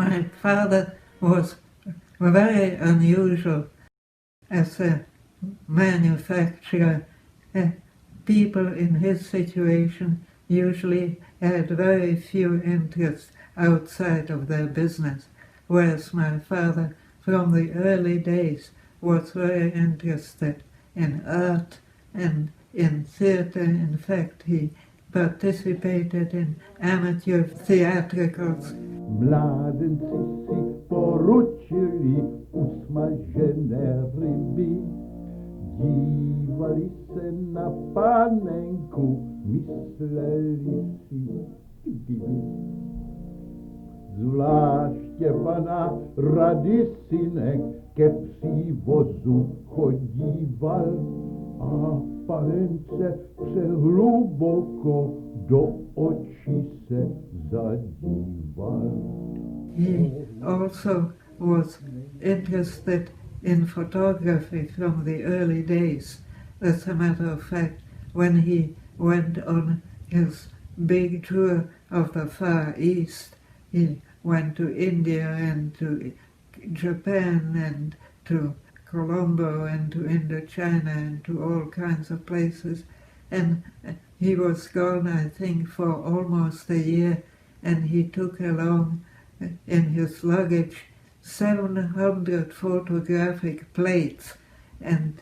My father was very unusual as a manufacturer. People in his situation usually had very few interests outside of their business, whereas my father, from the early days, was very interested in art and in theatre. In fact, he participated in amateur theatricals. Mládenci si poručili usmažené ryby, dívali se na panenku, mysleli si, kdyby. Zvláště pana Rady synek ke přívozu chodíval a panence přehluboko do očí se zadíval. He also was interested in photography from the early days. As a matter of fact, when he went on his big tour of the Far East, he went to India and to Japan and to Colombo and to Indochina and to all kinds of places. And he was gone, I think, for almost a year, and he took along in his luggage 700 photographic plates and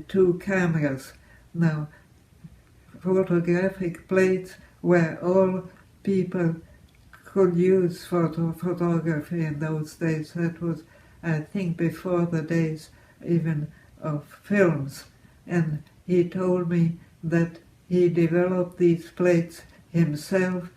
2 cameras. Now, photographic plates were all people could use photography in those days. That was, I think, before the days even of films. And he told me that he developed these plates himself,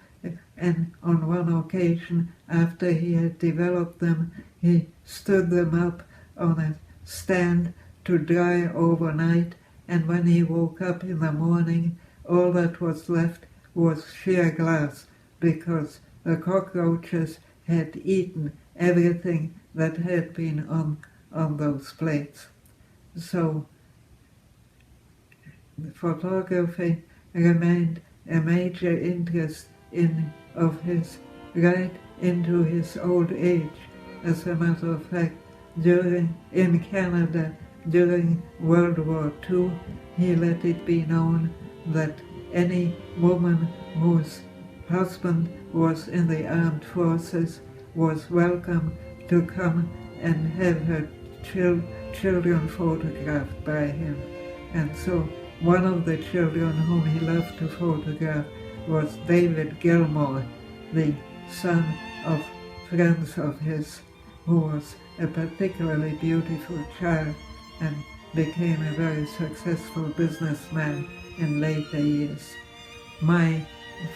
and on one occasion, after he had developed them, he stood them up on a stand to dry overnight, and when he woke up in the morning, all that was left was sheer glass, because the cockroaches had eaten everything that had been on those plates. So photography remained a major interest of his right into his old age. As a matter of fact, in Canada, during World War II, he let it be known that any woman whose husband was in the armed forces was welcome to come and have her children photographed by him. And so one of the children whom he loved to photograph was David Gilmore, the son of friends of his, who was a particularly beautiful child and became a very successful businessman in later years. My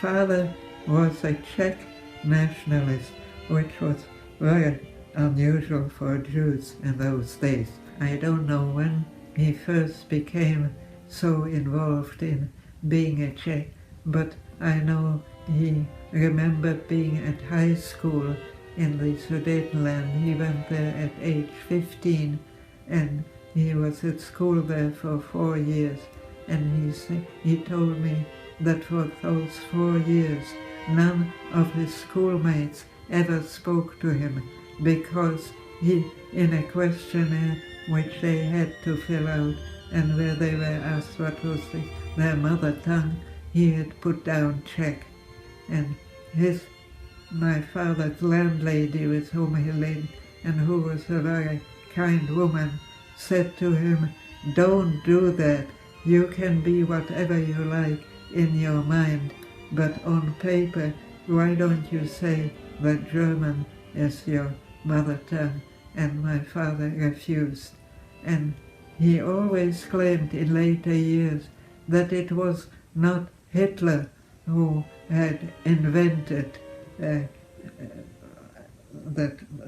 father was a Czech nationalist, which was very unusual for Jews in those days. I don't know when he first became so involved in being a Czech, but I know he remembered being at high school in the Sudetenland. He went there at age 15, and he was at school there for 4 years. And he told me that for those 4 years, none of his schoolmates ever spoke to him, because he, in a questionnaire which they had to fill out, and where they were asked what was their mother tongue, he had put down Czech. And my father's landlady, with whom he lived, and who was a very kind woman, said to him, "Don't do that. You can be whatever you like in your mind, but on paper, why don't you say that German is your mother tongue?" And my father refused. And he always claimed in later years that it was not Hitler who had invented that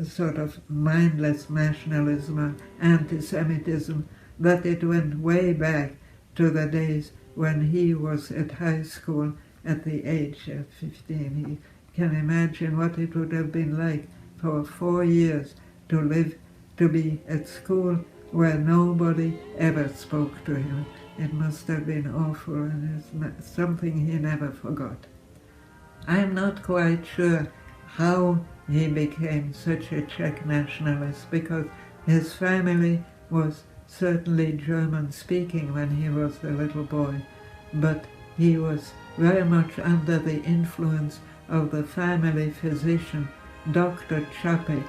sort of mindless nationalism or anti-Semitism, that it went way back to the days when he was at high school at the age of 15. He can imagine what it would have been like for 4 years to be at school where nobody ever spoke to him. It must have been awful, and it's something he never forgot. I'm not quite sure how he became such a Czech nationalist, because his family was certainly German-speaking when he was a little boy, but he was very much under the influence of the family physician, Dr. Capek.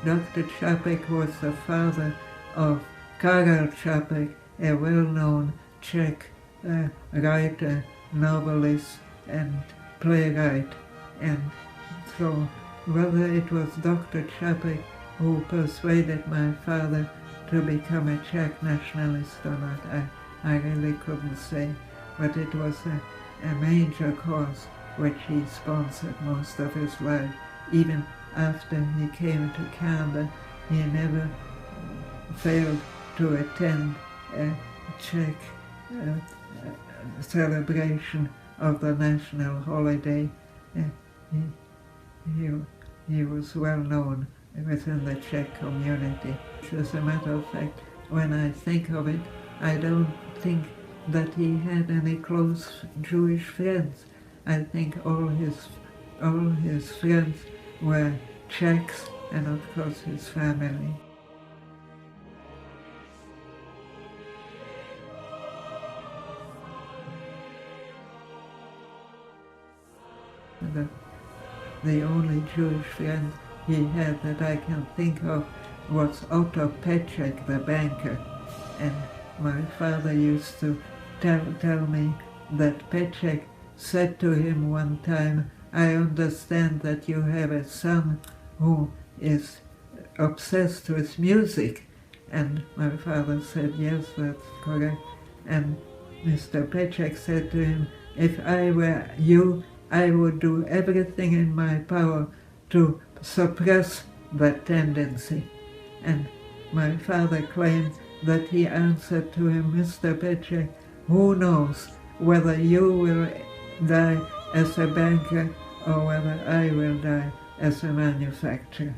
Dr. Capek was the father of Karel Capek, a well-known Czech writer, novelist, and playwright. And so whether it was Dr. Capek who persuaded my father to become a Czech nationalist or not, I really couldn't say. But it was a major cause which he sponsored most of his life. Even after he came to Canada, he never failed to attend a Czech celebration of the national holiday. He was well known within the Czech community. As a matter of fact, when I think of it, I don't think that he had any close Jewish friends. I think all his friends were Czechs, and of course his family. The only Jewish friend he had that I can think of was Otto Petschek, the banker. And my father used to tell me that Petschek said to him one time, "I understand that you have a son who is obsessed with music." And my father said, "Yes, that's correct." And Mr. Petschek said to him, "If I were you, I would do everything in my power to suppress that tendency." And my father claimed that he answered to him, "Mr. Petschek, who knows whether you will die as a banker or whether I will die as a manufacturer."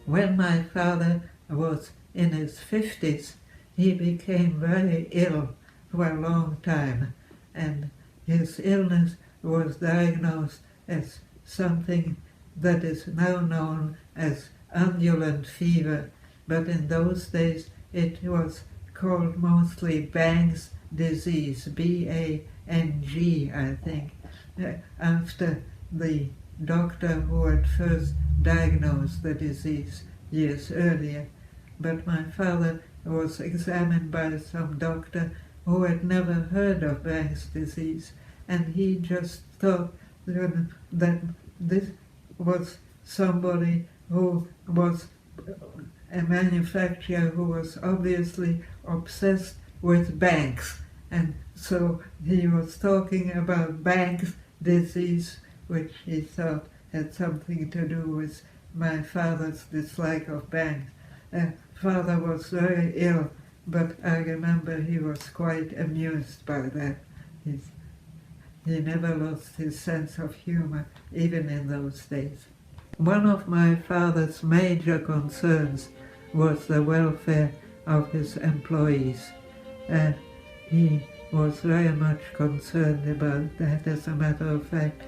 When my father was in his 50s, he became very ill for a long time, and his illness was diagnosed as something that is now known as undulant fever, but in those days it was called mostly Bang's disease, B-A-N-G, I think, after the doctor who had first diagnosed the disease years earlier. But my father was examined by some doctor who had never heard of Bang's disease, and he just thought that this was somebody who was a manufacturer who was obviously obsessed with banks. And so he was talking about Bang's disease, which he thought had something to do with my father's dislike of banks. Father was very ill, but I remember he was quite amused by that. He never lost his sense of humor, even in those days. One of my father's major concerns was the welfare of his employees. He was very much concerned about that. As a matter of fact,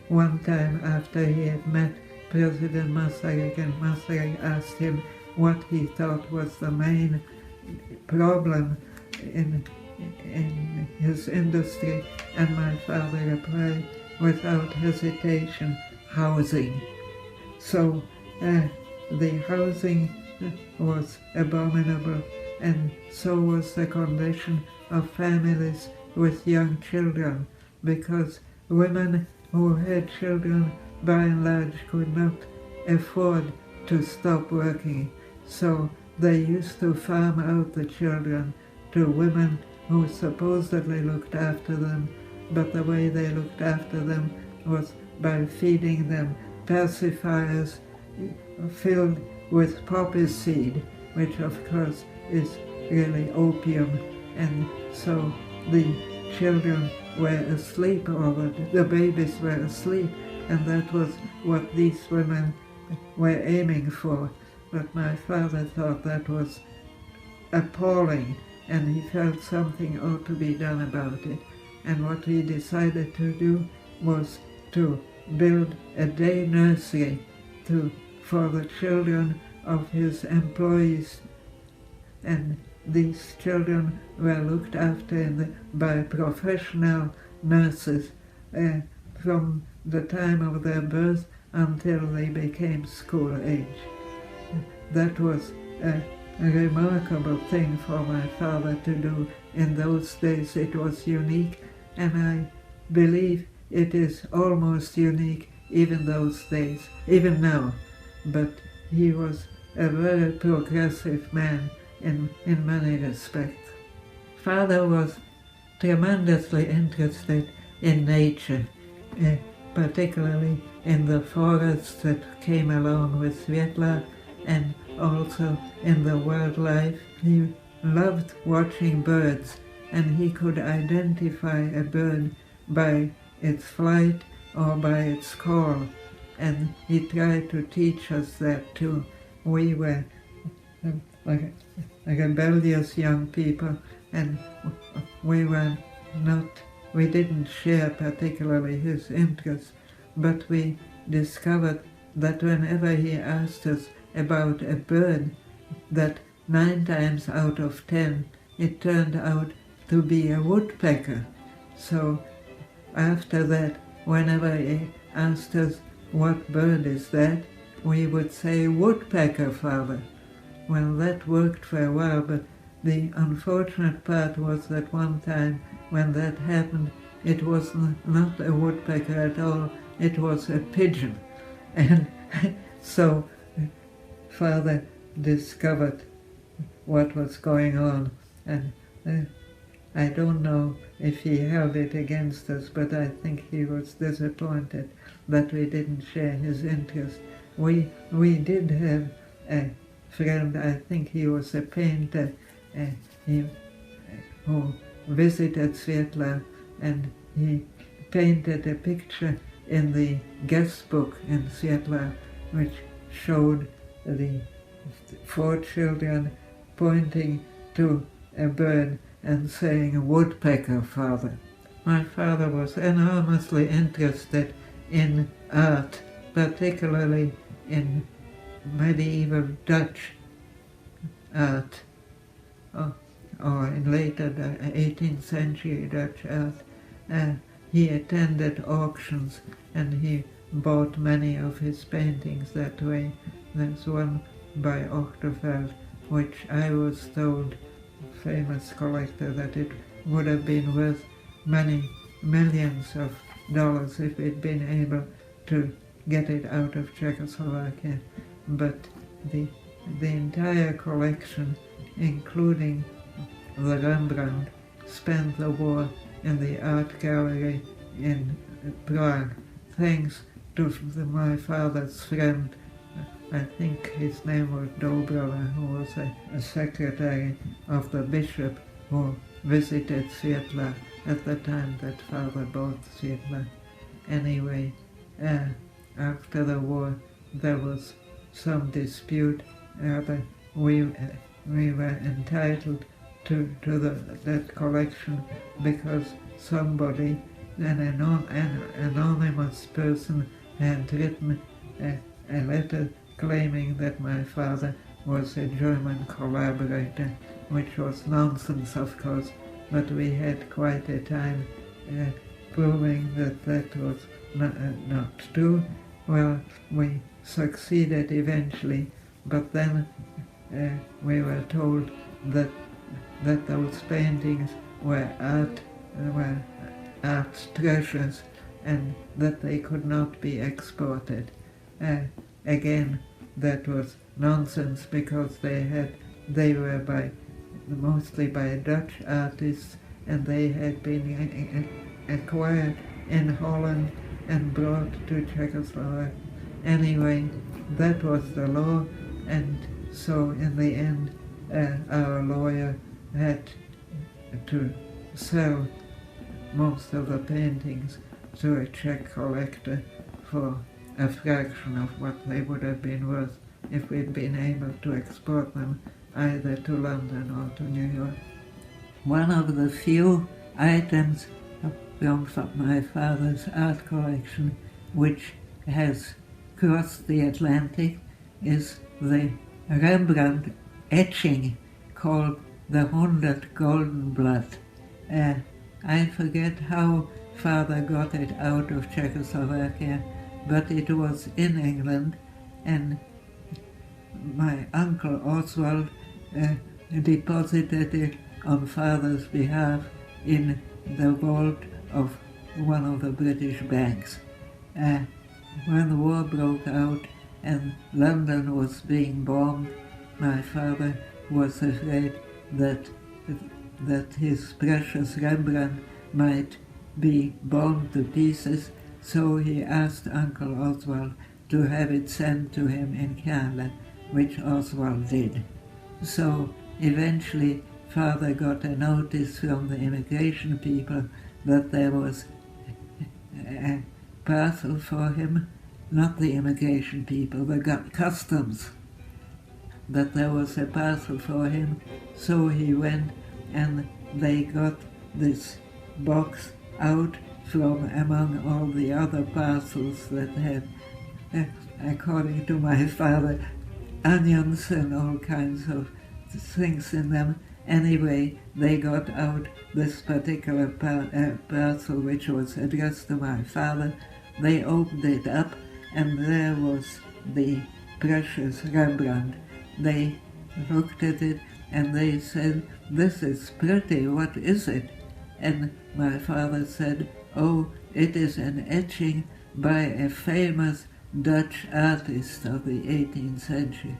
one time after he had met President Masaryk, and Masaryk asked him what he thought was the main problem in his industry, and my father replied without hesitation, housing. So the housing was abominable, and so was the condition of families with young children, because women who had children by and large could not afford to stop working. So they used to farm out the children to women who supposedly looked after them, but the way they looked after them was by feeding them pacifiers filled with poppy seed, which of course is really opium. And so the children were asleep, or the babies were asleep, and that was what these women were aiming for. But my father thought that was appalling, and he felt something ought to be done about it. And what he decided to do was to build a day nursery for the children of his employees, and these children were looked after by professional nurses from the time of their birth until they became school age. That was a remarkable thing for my father to do. In those days it was unique, and I believe it is almost unique even those days, even now. But he was a very progressive man in many respects. Father was tremendously interested in nature, particularly in the forests that came along with Svetla, and also in the wildlife. He loved watching birds, and he could identify a bird by its flight or by its call, and he tried to teach us that too. We were like rebellious young people, and we didn't share particularly his interests, but we discovered that whenever he asked us about a bird, that 9 times out of 10 it turned out to be a woodpecker. So after that, whenever he asked us, "What bird is that?" we would say, "Woodpecker, Father." Well, that worked for a while, but the unfortunate part was that one time when that happened, it was not a woodpecker at all, it was a pigeon. And so Father discovered what was going on, and I don't know if he held it against us, but I think he was disappointed that we didn't share his interest. We did have a friend, I think he was a painter, who visited Svetla, and he painted a picture in the guest book in Svetla, which showed the 4 children pointing to a bird and saying, "Woodpecker, Father." My father was enormously interested in art, particularly in medieval Dutch art, or in later 18th century Dutch art. He attended auctions, and he bought many of his paintings that way. There's one by Otto, which I was told, famous collector, that it would have been worth many millions of dollars if we'd been able to get it out of Czechoslovakia. But the entire collection, including the Rembrandt, spent the war in the art gallery in Prague, thanks to my father's friend, I think his name was Dobrova, who was a secretary of the bishop who visited Svetla at the time that father bought Svetla. Anyway, after the war there was some dispute whether we were entitled to that collection, because somebody, an anonymous person, had written a letter claiming that my father was a German collaborator, which was nonsense, of course, but we had quite a time proving that that was not true. Well, we succeeded eventually, but then we were told that those paintings were art treasures, and that they could not be exported. Again, that was nonsense, because they were mostly by Dutch artists, and they had been acquired in Holland and brought to Czechoslovakia. Anyway, that was the law, and so in the end our lawyer had to sell most of the paintings to a Czech collector for a fraction of what they would have been worth if we'd been able to export them either to London or to New York. One of the few items from my father's art collection which has crossed the Atlantic, is the Rembrandt etching called the 100 Golden Blood. I forget how Father got it out of Czechoslovakia, but it was in England, and my uncle Oswald deposited it on Father's behalf in the vault of one of the British banks. When the war broke out and London was being bombed, my father was afraid that his precious Rembrandt might be bombed to pieces, so he asked Uncle Oswald to have it sent to him in Canada, which Oswald did. So eventually Father got a notice from the immigration people that there was a parcel for him, not the immigration people, the customs, that there was a parcel for him. So he went and they got this box out from among all the other parcels that had, according to my father, onions and all kinds of things in them. Anyway, they got out this particular parcel which was addressed to my father. They opened it up and there was the precious Rembrandt. They looked at it and they said, "This is pretty, what is it?" And my father said, "Oh, it is an etching by a famous Dutch artist of the 18th century."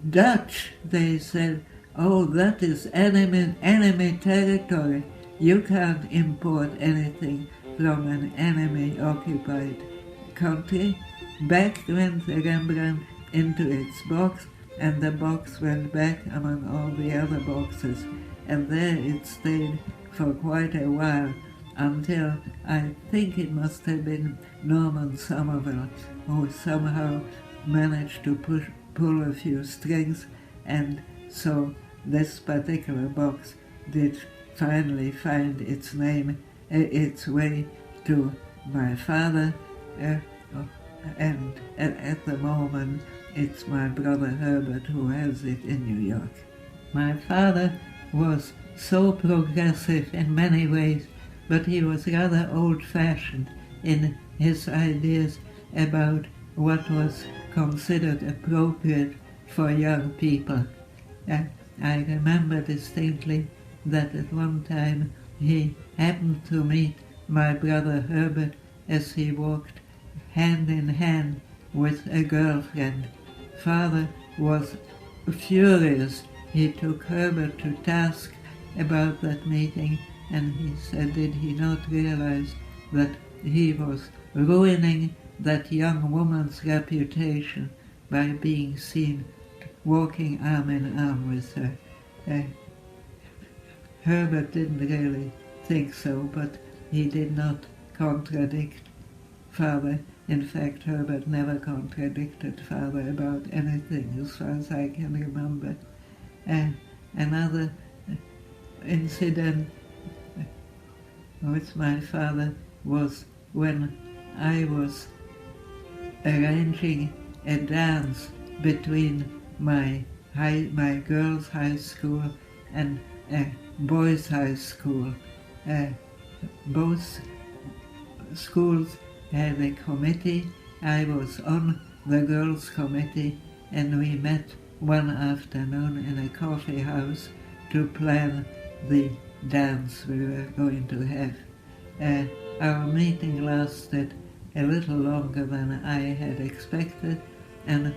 Dutch, they said. "Oh, that is enemy territory. You can't import anything from an enemy-occupied country." Back went the Rembrandt into its box, and the box went back among all the other boxes, and there it stayed for quite a while, until I think it must have been Norman Somerville who somehow managed to pull a few strings, and so this particular box did finally find its way to my father, and at the moment it's my brother Herbert who has it in New York. My father was so progressive in many ways, but he was rather old-fashioned in his ideas about what was considered appropriate for young people. I remember distinctly that at one time he happened to meet my brother Herbert as he walked hand in hand with a girlfriend. Father was furious. He took Herbert to task about that meeting, and he said, did he not realize that he was ruining that young woman's reputation by being seen walking arm in arm with her. Herbert didn't really think so, but he did not contradict Father. In fact, Herbert never contradicted Father about anything, as far as I can remember. Another incident with my father was when I was arranging a dance between my girls' high school and a boys' high school. Both schools had a committee. I was on the girls' committee, and we met one afternoon in a coffee house to plan the dance we were going to have. Our meeting lasted a little longer than I had expected, and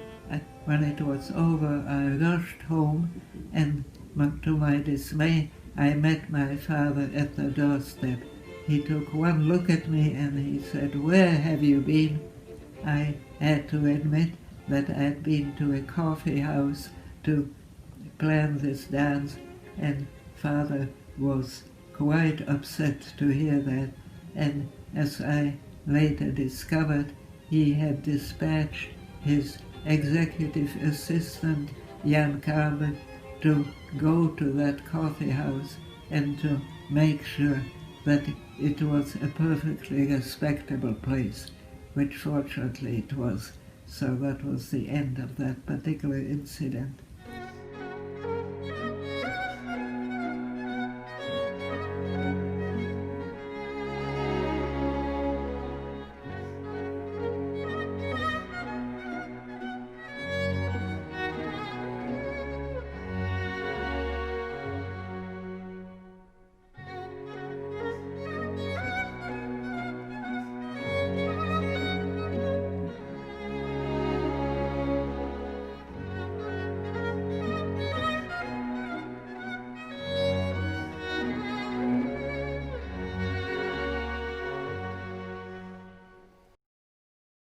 when it was over, I rushed home, and to my dismay, I met my father at the doorstep. He took one look at me and he said, "Where have you been?" I had to admit that I'd been to a coffee house to plan this dance, and Father was quite upset to hear that, and as I later discovered, he had dispatched his executive assistant, Jan Capek, to go to that coffee house and to make sure that it was a perfectly respectable place, which fortunately it was. So that was the end of that particular incident.